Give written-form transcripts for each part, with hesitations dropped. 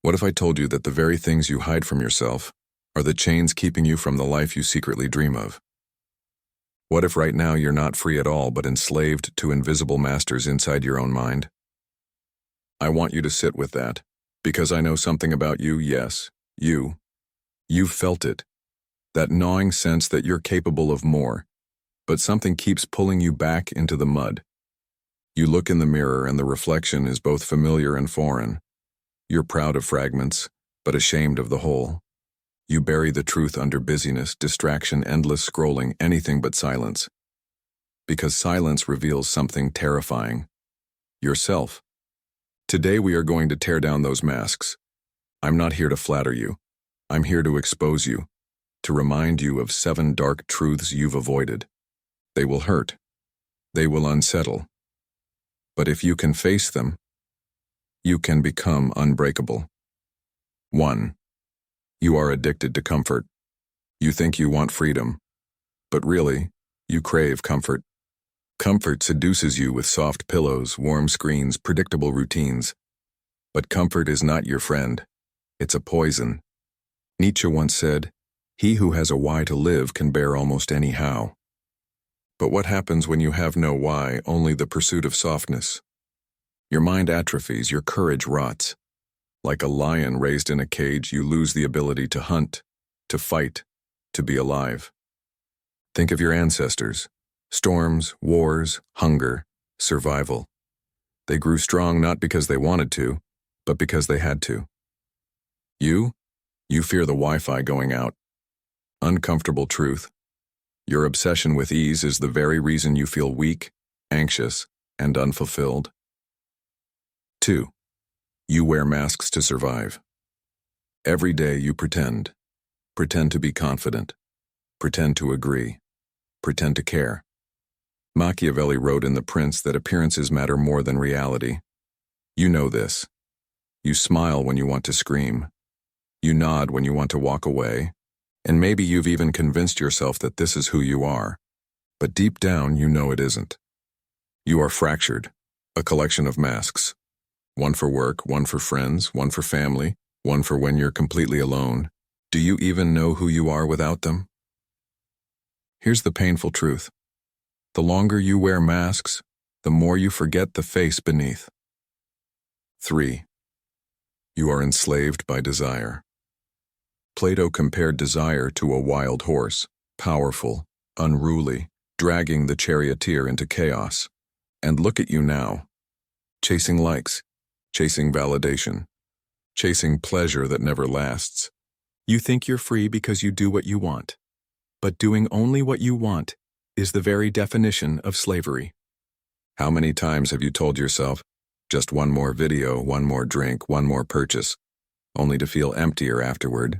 What if I told you that the very things you hide from yourself are the chains keeping you from the life you secretly dream of? What if right now you're not free at all but enslaved to invisible masters inside your own mind? I want you to sit with that, because I know something about you, yes, you. You've felt it, that gnawing sense that you're capable of more, but something keeps pulling you back into the mud. You look in the mirror and the reflection is both familiar and foreign. You're proud of fragments, but ashamed of the whole. You bury the truth under busyness, distraction, endless scrolling, anything but silence. Because silence reveals something terrifying. Yourself. Today we are going to tear down those masks. I'm not here to flatter you. I'm here to expose you, to remind you of 7 dark truths you've avoided. They will hurt. They will unsettle. But if you can face them, you can become unbreakable. 1. You are addicted to comfort. You think you want freedom, but really, you crave comfort. Comfort seduces you with soft pillows, warm screens, predictable routines. But comfort is not your friend. It's a poison. Nietzsche once said, "He who has a why to live can bear almost any how." But what happens when you have no why, only the pursuit of softness? Your mind atrophies, your courage rots. Like a lion raised in a cage, you lose the ability to hunt, to fight, to be alive. Think of your ancestors. Storms, wars, hunger, survival. They grew strong not because they wanted to, but because they had to. You fear the Wi-Fi going out. Uncomfortable truth. Your obsession with ease is the very reason you feel weak, anxious, and unfulfilled. 2. You wear masks to survive. Every day you pretend. Pretend to be confident. Pretend to agree. Pretend to care. Machiavelli wrote in The Prince that appearances matter more than reality. You know this. You smile when you want to scream. You nod when you want to walk away. And maybe you've even convinced yourself that this is who you are. But deep down, you know it isn't. You are fractured, a collection of masks. One for work, one for friends, one for family, one for when you're completely alone. Do you even know who you are without them? Here's the painful truth. The longer you wear masks, the more you forget the face beneath. 3. You are enslaved by desire. Plato compared desire to a wild horse, powerful, unruly, dragging the charioteer into chaos. And look at you now, chasing likes, chasing validation, chasing pleasure that never lasts. You think you're free because you do what you want. But doing only what you want is the very definition of slavery. How many times have you told yourself, just one more video, one more drink, one more purchase, only to feel emptier afterward?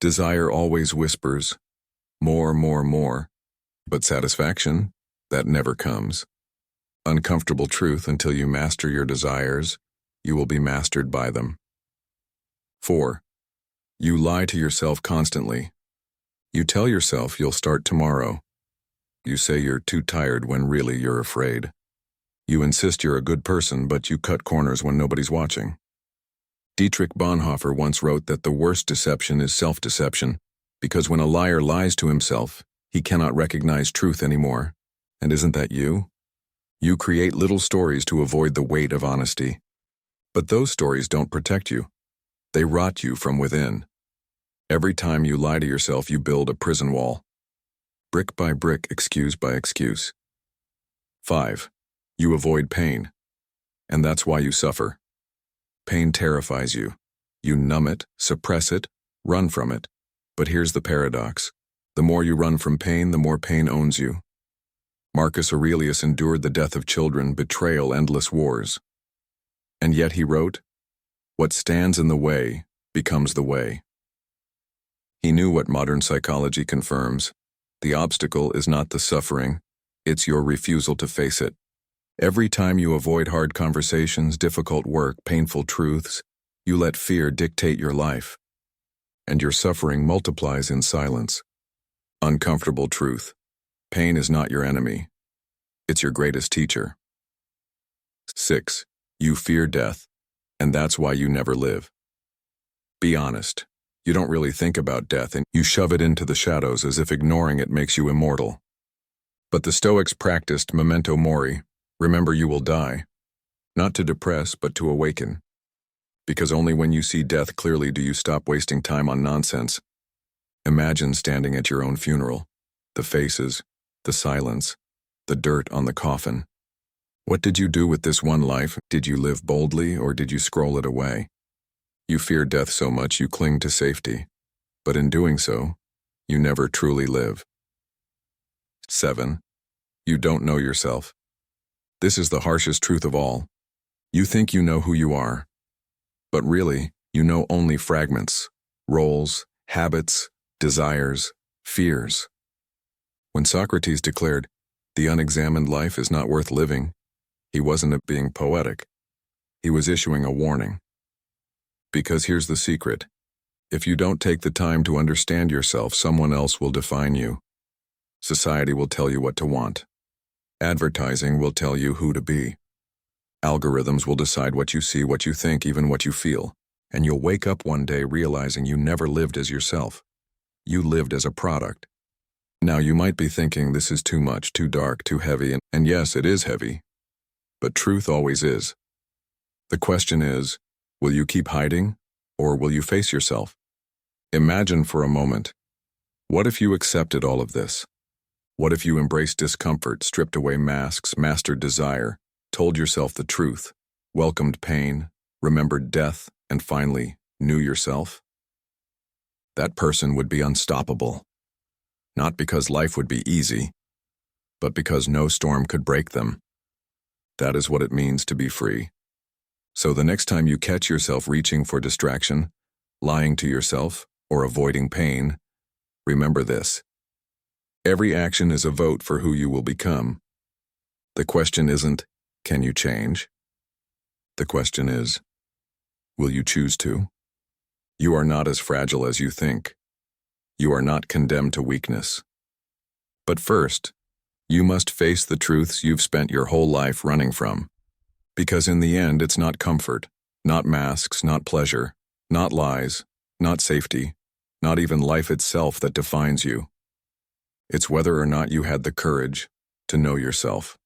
Desire always whispers, more, more, more, but satisfaction, that never comes. Uncomfortable truth: until you master your desires, you will be mastered by them. 4. You lie to yourself constantly. You tell yourself you'll start tomorrow. You say you're too tired when really you're afraid. You insist you're a good person, but you cut corners when nobody's watching. Dietrich Bonhoeffer once wrote that the worst deception is self-deception, because when a liar lies to himself, he cannot recognize truth anymore. And isn't that you? You create little stories to avoid the weight of honesty. But those stories don't protect you. They rot you from within. Every time you lie to yourself, you build a prison wall. Brick by brick, excuse by excuse. 5. You avoid pain. And that's why you suffer. Pain terrifies you. You numb it, suppress it, run from it. But here's the paradox. The more you run from pain, the more pain owns you. Marcus Aurelius endured the death of children, betrayal, endless wars. And yet he wrote, "What stands in the way becomes the way." He knew what modern psychology confirms. The obstacle is not the suffering, it's your refusal to face it. Every time you avoid hard conversations, difficult work, painful truths, you let fear dictate your life. And your suffering multiplies in silence. Uncomfortable truth. Pain is not your enemy. It's your greatest teacher. 6. You fear death, and that's why you never live. Be honest. You don't really think about death and you shove it into the shadows as if ignoring it makes you immortal. But the Stoics practiced memento mori, remember you will die, not to depress but to awaken. Because only when you see death clearly do you stop wasting time on nonsense. Imagine standing at your own funeral, the faces, the silence, the dirt on the coffin. What did you do with this one life? Did you live boldly or did you scroll it away? You fear death so much you cling to safety, but in doing so, you never truly live. 7. You don't know yourself. This is the harshest truth of all. You think you know who you are, but really, you know only fragments, roles, habits, desires, fears. When Socrates declared, "The unexamined life is not worth living," he wasn't being poetic. He was issuing a warning. Because here's the secret. If you don't take the time to understand yourself, someone else will define you. Society will tell you what to want. Advertising will tell you who to be. Algorithms will decide what you see, what you think, even what you feel. And you'll wake up one day realizing you never lived as yourself. You lived as a product. Now you might be thinking this is too much, too dark, too heavy, and yes, it is heavy. But truth always is. The question is, will you keep hiding, or will you face yourself? Imagine for a moment, what if you accepted all of this? What if you embraced discomfort, stripped away masks, mastered desire, told yourself the truth, welcomed pain, remembered death, and finally knew yourself? That person would be unstoppable. Not because life would be easy, but because no storm could break them. That is what it means to be free. So the next time you catch yourself reaching for distraction, lying to yourself, or avoiding pain, remember this. Every action is a vote for who you will become. The question isn't, can you change? The question is, will you choose to? You are not as fragile as you think. You are not condemned to weakness. But first, you must face the truths you've spent your whole life running from. Because in the end, it's not comfort, not masks, not pleasure, not lies, not safety, not even life itself that defines you. It's whether or not you had the courage to know yourself.